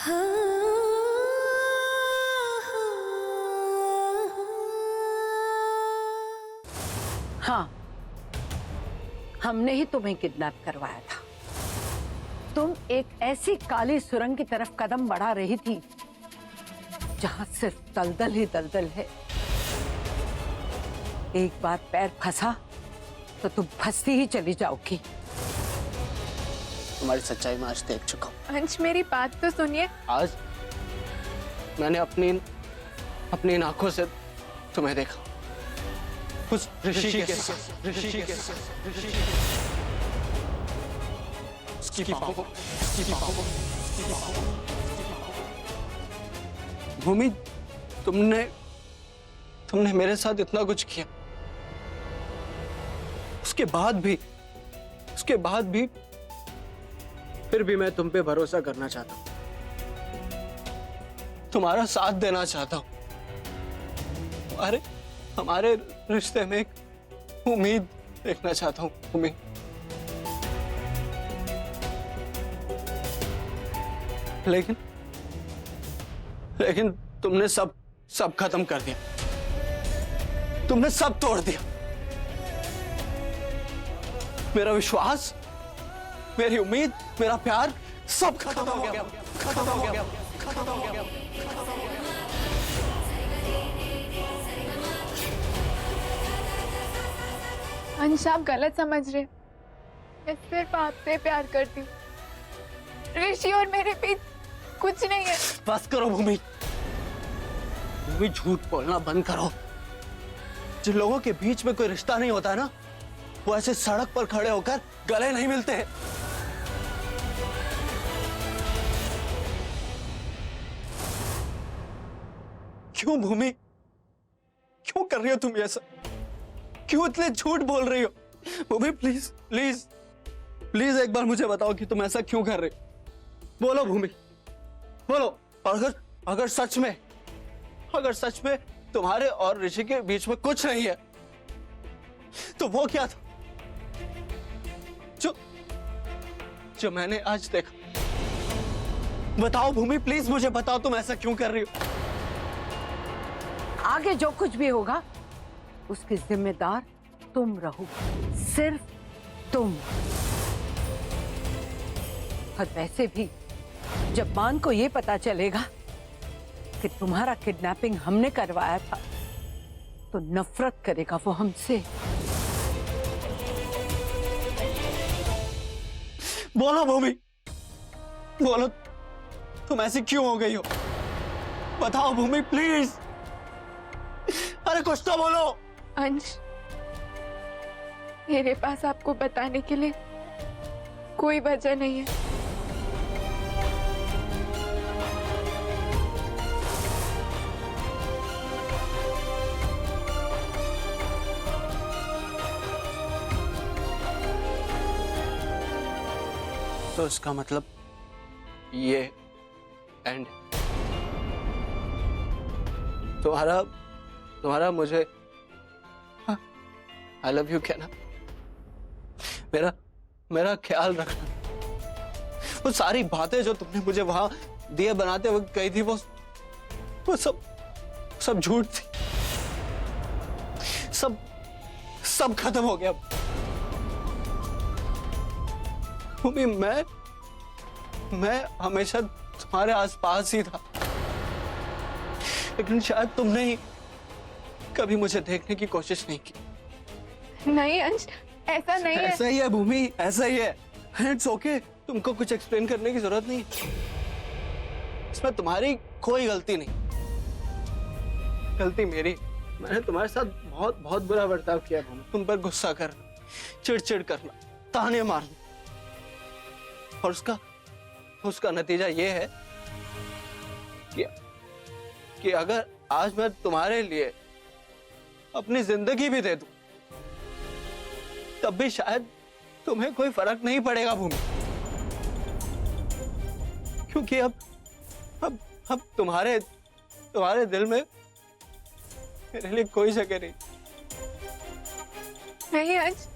हाँ, हमने ही तुम्हें किडनैप करवाया था। तुम एक ऐसी काली सुरंग की तरफ कदम बढ़ा रही थी जहां सिर्फ दलदल ही दलदल है। एक बार पैर फंसा तो तुम फंसती ही चली जाओगी। तुम्हारी सच्चाई मैं आज देख चुका हूँ। अंश, मेरी बात तो सुनिए। आज मैंने अपनी इन आंखों से तुम्हें देखा। उस ऋषि के भूमि, तुमने मेरे साथ इतना कुछ किया, उसके बाद भी फिर भी मैं तुम पे भरोसा करना चाहता हूं, तुम्हारा साथ देना चाहता हूं, हमारे रिश्ते में एक उम्मीद देखना चाहता हूं। उम्मीद, लेकिन तुमने सब खत्म कर दिया, तुमने सब तोड़ दिया। मेरा विश्वास, मेरी उम्मीद, मेरा प्यार सब खत्म हो गया, खत्म हो गया, खत्म हो गया। अंश, आप गलत समझ रहे। मैं सिर्फ आपसे प्यार करती हूँ। ऋषि और मेरे बीच कुछ नहीं है। बस करो भूमि, झूठ बोलना बंद करो। जिन लोगों के बीच में कोई रिश्ता नहीं होता ना, वो ऐसे सड़क पर खड़े होकर गले नहीं मिलते हैं। क्यों भूमि, क्यों कर रही हो तुम ऐसा? क्यों इतने झूठ बोल रही हो? भूमि प्लीज प्लीज प्लीज एक बार मुझे बताओ कि तुम ऐसा क्यों कर रही हो? बोलो भूमि, बोलो। अगर सच में तुम्हारे और ऋषि के बीच में कुछ नहीं है, तो वो क्या था जो मैंने आज देखा? बताओ भूमि, प्लीज मुझे बताओ, तुम ऐसा क्यों कर रही हो? आगे जो कुछ भी होगा उसकी जिम्मेदार तुम रहो, सिर्फ तुम। और वैसे भी जब मान को ये पता चलेगा कि तुम्हारा किडनैपिंग हमने करवाया था, तो नफरत करेगा वो हमसे। बोलो भूमि, बोलो, तुम ऐसी क्यों हो गई हो? बताओ भूमि प्लीज, अरे कुछ तो बोलो। अंश, मेरे पास आपको बताने के लिए कोई वजह नहीं है। तो इसका मतलब ये एंड, तुम्हारा मुझे आई लव यू कहना, मेरा ख्याल रखना, वो सारी बातें जो तुमने मुझे वहां दिए बनाते वक्त कही थी, वो सब झूठ थी। सब खत्म हो गया। भूमि, मैं हमेशा तुम्हारे आसपास ही था, लेकिन शायद तुमने ही कभी मुझे देखने की कोशिश नहीं की। नहीं अंश, ऐसा नहीं है। ऐसा ही है भूमि, ऐसा ही है। इट्स ओके, तुमको कुछ एक्सप्लेन करने की जरूरत नहीं। इसमें तुम्हारी कोई गलती नहीं, गलती मेरी। मैंने तुम्हारे साथ बहुत बुरा बर्ताव किया भूमि। तुम पर गुस्सा करना, चिड़चिड़ करना, ताने मारना, और उसका नतीजा ये है कि अगर आज मैं तुम्हारे लिए अपनी जिंदगी भी दे दूं, तब भी शायद तुम्हें कोई फर्क नहीं पड़ेगा भूमि, क्योंकि अब तुम्हारे दिल में मेरे लिए कोई जगह नहीं। नहीं अंश,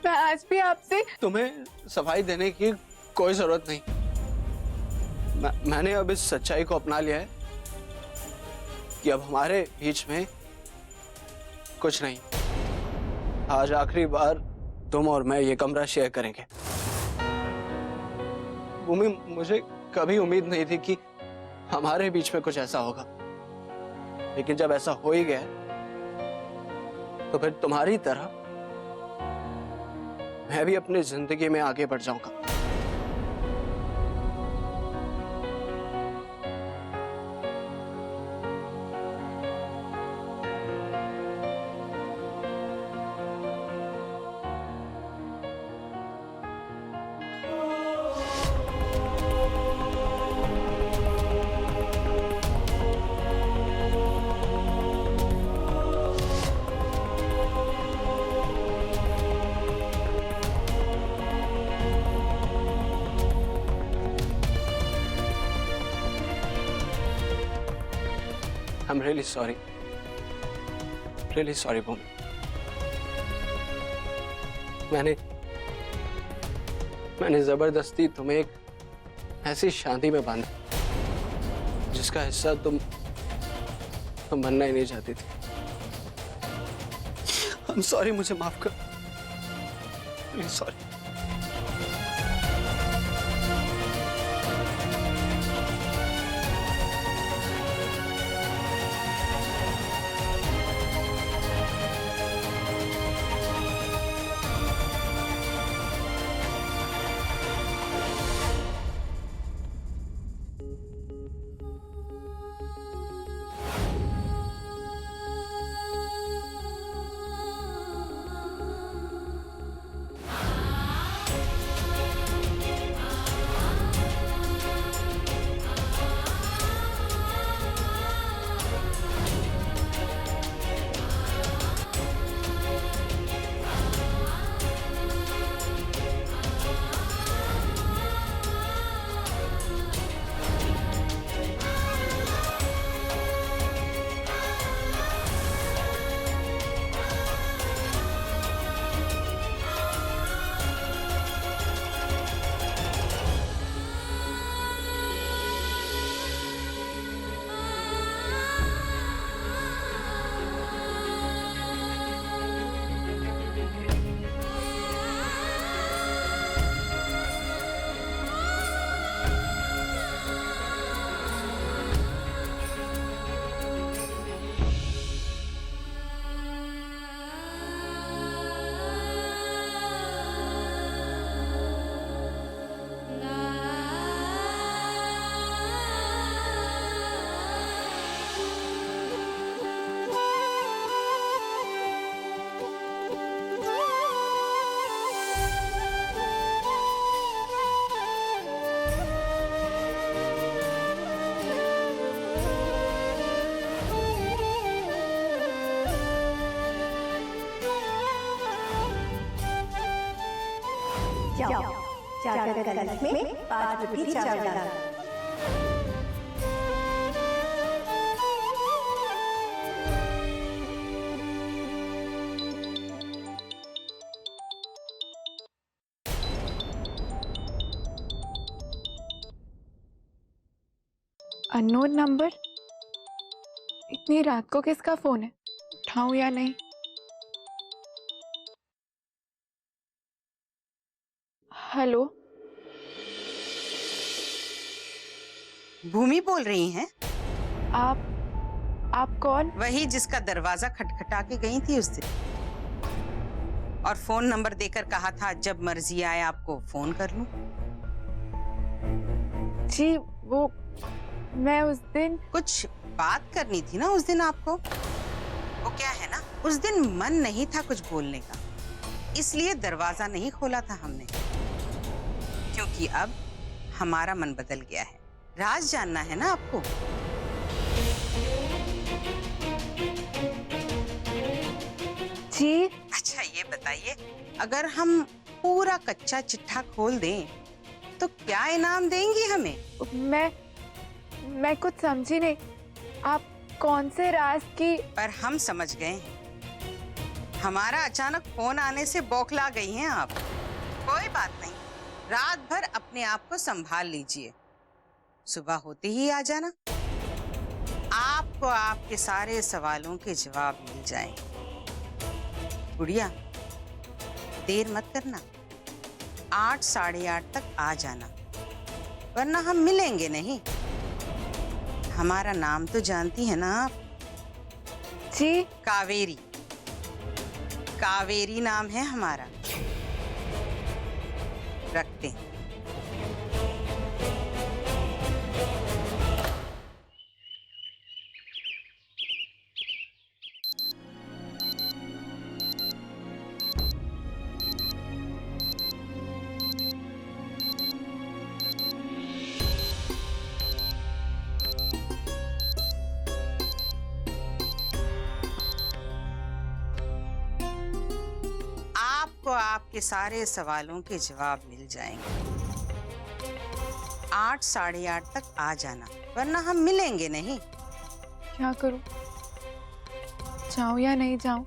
मैं आज भी आपसे। तुम्हें सफाई देने की कोई जरूरत नहीं। मैंने अब इस सच्चाई को अपना लिया है कि अब हमारे बीच में कुछ नहीं। आज आखिरी बार तुम और मैं ये कमरा शेयर करेंगे। भूमि, मुझे कभी उम्मीद नहीं थी कि हमारे बीच में कुछ ऐसा होगा, लेकिन जब ऐसा हो ही गया तो फिर तुम्हारी तरह मैं भी अपनी जिंदगी में आगे बढ़ जाऊंगा। I'm really sorry. Really sorry, भूमि। मैंने जबरदस्ती तुम्हें एक ऐसी शादी में बांधा जिसका हिस्सा तुम बनना ही नहीं चाहती थी। I'm sorry, मुझे माफ कर। Really sorry। जाओ जाकर गलत में 5 रोटी चावल डालो। Unknown number. इतनी रात को किसका फोन है? उठाऊं या नहीं? हेलो, भूमि बोल रही हैं? आप कौन? वही जिसका दरवाजा खटखटा के गई थी उस दिन, और फोन नंबर देकर कहा था जब मर्जी आए आपको फोन कर लूं। जी वो मैं उस दिन कुछ बात करनी थी ना उस दिन आपको। वो क्या है ना, उस दिन मन नहीं था कुछ बोलने का, इसलिए दरवाजा नहीं खोला था हमने, क्योंकि अब हमारा मन बदल गया है। राज जानना है ना आपको। जी अच्छा ये बताइए, अगर हम पूरा कच्चा चिट्ठा खोल दें तो क्या इनाम देंगी हमें? मैं कुछ समझी नहीं। आप कौन से राज की? पर हम समझ गए हैं। हमारा अचानक फोन आने से बौखला गई हैं आप। कोई बात नहीं, रात भर अपने आप को संभाल लीजिए। सुबह होते ही आ जाना। आपको आपके सारे सवालों के जवाब मिल जाएंगे। गुड़िया, देर मत करना, 8 साढ़े 8 तक आ जाना, वरना हम मिलेंगे नहीं। हमारा नाम तो जानती है ना आप? जी कावेरी। कावेरी नाम है हमारा। रखते हैं। आपको आपके सारे सवालों के जवाब मिल जाएंगे। 8 साढ़े 8 तक आ जाना, वरना हम मिलेंगे नहीं। क्या करूं? जाऊं या नहीं जाऊं?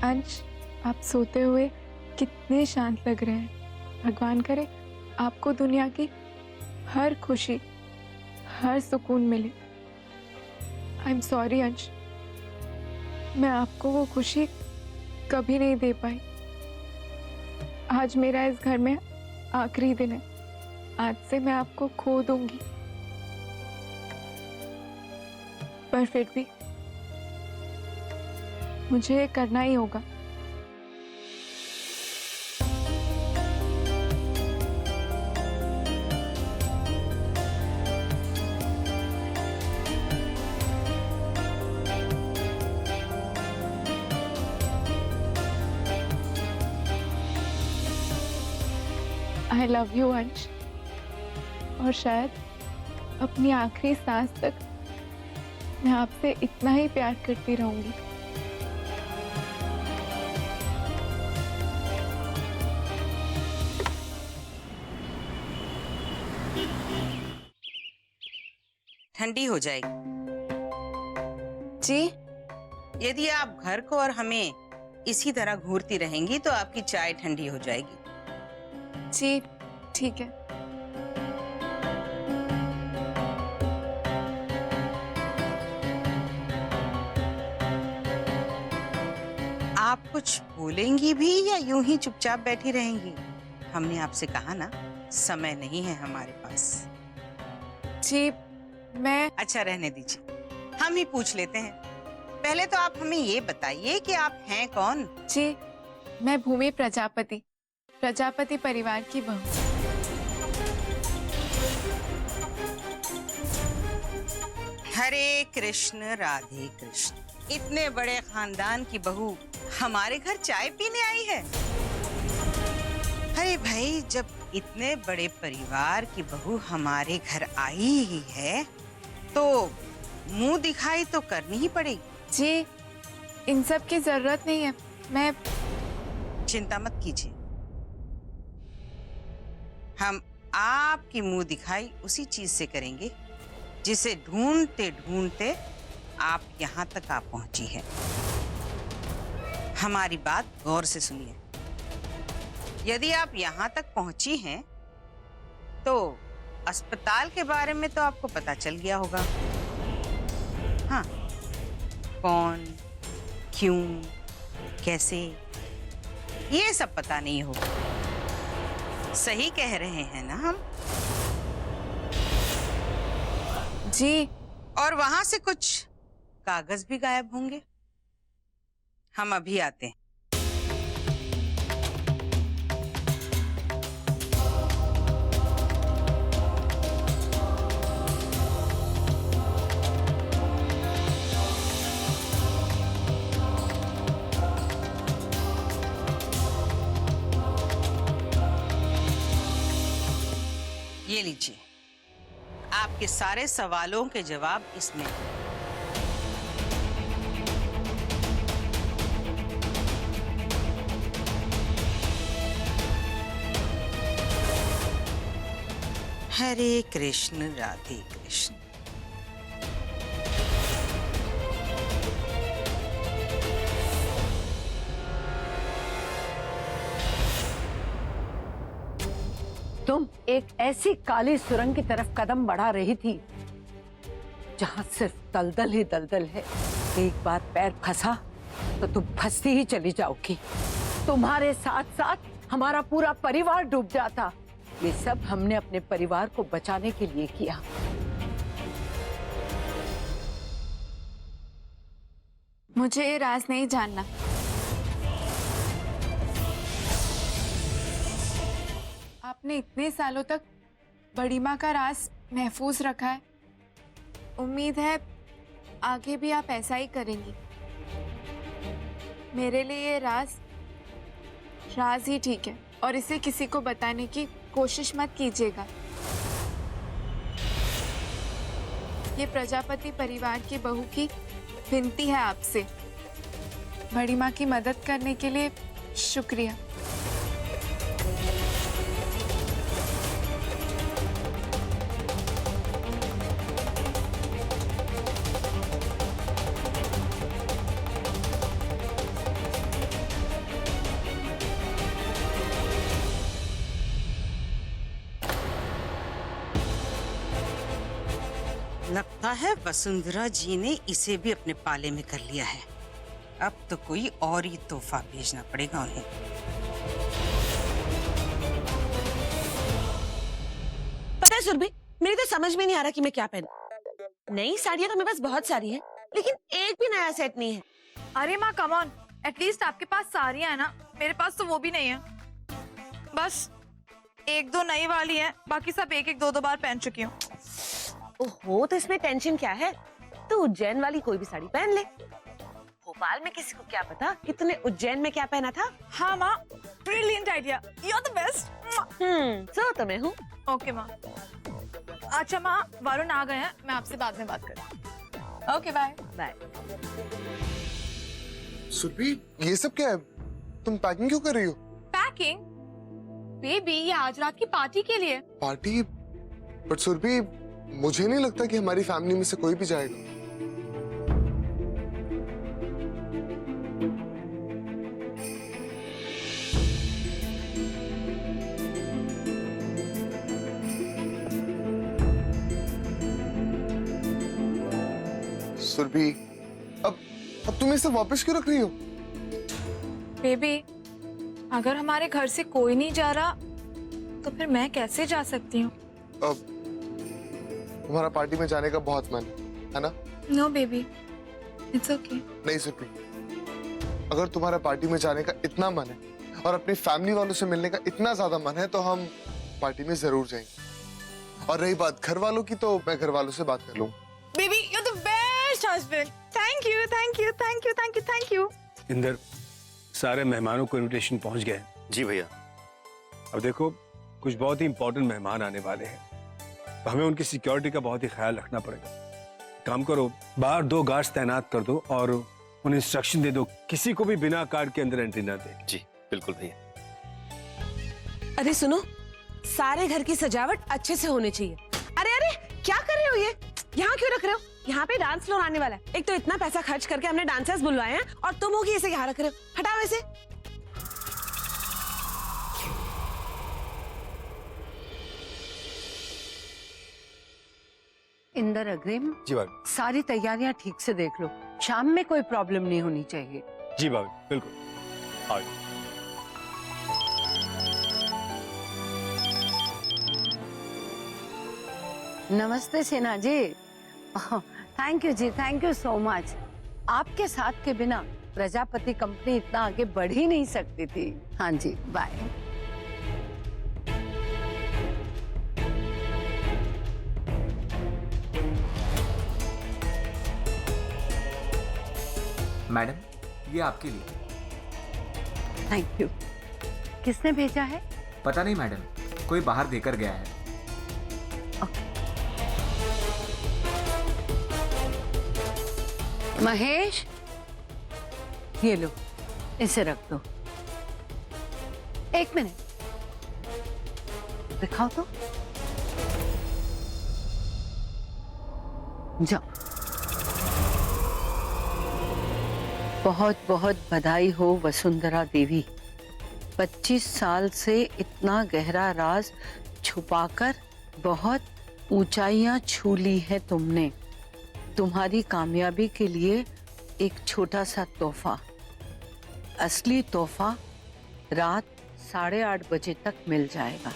अंश, आप सोते हुए कितने शांत लग रहे हैं। भगवान करे आपको दुनिया की हर खुशी, हर सुकून मिले। आई एम सॉरी अंश, मैं आपको वो खुशी कभी नहीं दे पाई। आज मेरा इस घर में आखिरी दिन है। आज से मैं आपको खो दूंगी, पर फिर भी मुझे ये करना ही होगा। आई लव यू अंश, और शायद अपनी आखिरी सांस तक मैं आपसे इतना ही प्यार करती रहूंगी। ठंडी हो जाएगी। जी यदि आप घर को और हमें इसी तरह घूरती रहेंगी तो आपकी चाय ठंडी हो जाएगी। जी ठीक है। आप कुछ बोलेंगी भी या यूं ही चुपचाप बैठी रहेंगी? हमने आपसे कहा ना, समय नहीं है हमारे पास। जी मैं अच्छा रहने दीजिए, हम ही पूछ लेते हैं। पहले तो आप हमें ये बताइए कि आप हैं कौन? जी मैं भूमि प्रजापति, प्रजापति परिवार की बहू। हरे कृष्ण राधे कृष्ण। इतने बड़े खानदान की बहू हमारे घर चाय पीने आई है? अरे भाई, जब इतने बड़े परिवार की बहू हमारे घर आई ही है तो मुंह दिखाई तो करनी ही पड़ेगी। जी इन सब की जरूरत नहीं है, मैं चिंता मत कीजिए, हम आपकी मुंह दिखाई उसी चीज से करेंगे जिसे ढूंढते ढूंढते आप यहाँ तक आ पहुंची है। हमारी बात गौर से सुनिए। यदि आप यहाँ तक पहुंची हैं तो अस्पताल के बारे में तो आपको पता चल गया होगा। हाँ, कौन, क्यों, कैसे, ये सब पता नहीं होगा। सही कह रहे हैं ना हम? जी। और वहां से कुछ कागज भी गायब होंगे। हम अभी आते हैं। ये लीजिए, आपके सारे सवालों के जवाब इसमें हैं। हरे कृष्ण राधे कृष्ण। तुम एक ऐसी काली सुरंग की तरफ कदम बढ़ा रही थी जहां सिर्फ दलदल ही दलदल है। एक बार पैर फंसा तो तुम फंसती ही चली जाओगी। तुम्हारे साथ साथ हमारा पूरा परिवार डूब जाता। ये सब हमने अपने परिवार को बचाने के लिए किया। मुझे ये राज नहीं जानना। आपने इतने सालों तक बड़ी माँ का राज महफूज रखा है। उम्मीद है आगे भी आप ऐसा ही करेंगी। मेरे लिए ये राज ही ठीक है और इसे किसी को बताने की कोशिश मत कीजिएगा। ये प्रजापति परिवार की बहू की विनती है आपसे। बड़ी माँ की मदद करने के लिए शुक्रिया। लगता है वसुंधरा जी ने इसे भी अपने पाले में कर लिया है। अब तो कोई और ही तोहफा भेजना पड़ेगा उन्हें। पता है सुरभि, मेरी तो समझ में नहीं आ रहा कि मैं क्या पहनूं। नई साड़ियां तो मेरे पास बहुत सारी हैं, लेकिन एक भी नया सेट नहीं है। अरे माँ कम ऑन, एटलीस्ट आपके पास साड़ियां है ना, मेरे पास तो वो भी नहीं है। बस एक दो नई वाली है, बाकी सब एक एक दो दो बार पहन चुकी हूँ। ओहो, तो इसमें टेंशन क्या है? तो उज्जैन वाली कोई भी साड़ी पहन ले। भोपाल में किसी को क्या पता कि तूने उज्जैन में क्या पहना था। हाँ माँ, brilliant idea, you are the best. So तो मैं हूँ। ओके माँ। अच्छा माँ, वरुण आ गए हैं, मैं आपसे बाद में बात करूँ। Okay bye. बाय। सुरभि, ये सब क्या है? तुम पैकिंग क्यों कर रही हो? पैकिंग? बेबी, ये आज रात की पार्टी के लिए। पार्टी? बट सुरभि, मुझे नहीं लगता कि हमारी फैमिली में से कोई भी जाएगा। सुरभि, अब तुम इसे वापस क्यों रख रही हो? बेबी, अगर हमारे घर से कोई नहीं जा रहा तो फिर मैं कैसे जा सकती हूँ? अब तुम्हारा पार्टी में जाने का बहुत मन है ना? No baby, it's okay. नहीं सुरभि, अगर तुम्हारा पार्टी में जाने का इतना मन है और अपनी फैमिली वालों से मिलने का इतना ज्यादा मन है तो हम पार्टी में जरूर जाएंगे। और रही बात घर वालों की, तो मैं घर वालों से बात कर लूँ। Baby, you are the best husband. Thank you, thank you, thank you, thank you, thank you. Inder, सारे मेहमानों को इनविटेशन पहुंच गए। जी भैया। अब देखो, कुछ बहुत ही इंपॉर्टेंट मेहमान आने वाले हैं, तो हमें उनकी सिक्योरिटी का बहुत ही ख्याल रखना पड़ेगा। काम करो, बाहर 2 गार्ड्स तैनात कर दो और उन्हें इंस्ट्रक्शन दे दो किसी को भी बिना कार्ड के अंदर एंट्री ना दे। जी बिल्कुल भैया। अरे सुनो, सारे घर की सजावट अच्छे से होनी चाहिए। अरे अरे, क्या कर रहे हो? ये यहाँ क्यों रख रहे हो? यहाँ पे डांस फ्लोर आने वाला है। एक तो इतना पैसा खर्च करके हमने डांसर्स बुलवाए हैं और तुम होगी इसे यहाँ रख रहे हो। हटाओ इसे। इंदर अग्रिम, जी भाभी। सारी तैयारियां ठीक से देख लो, शाम में कोई प्रॉब्लम नहीं होनी चाहिए। जी भाभी, बिल्कुल। आओ। नमस्ते Sinha ji. Thank you ji, thank you so much. आपके साथ के बिना प्रजापति कंपनी इतना आगे बढ़ ही नहीं सकती थी। हाँ जी, बाय। मैडम ये आपके लिए। Thank you. किसने भेजा है? पता नहीं मैडम, कोई बाहर देकर गया है। महेश, ये लो, इसे रख दो। एक मिनट, दिखाओ तो। जाओ। बहुत बहुत बधाई हो वसुंधरा देवी। 25 साल से इतना गहरा राज छुपाकर बहुत ऊंचाइयां छू ली है तुमने। तुम्हारी कामयाबी के लिए एक छोटा सा तोहफा। असली तोहफा रात 8:30 बजे तक मिल जाएगा।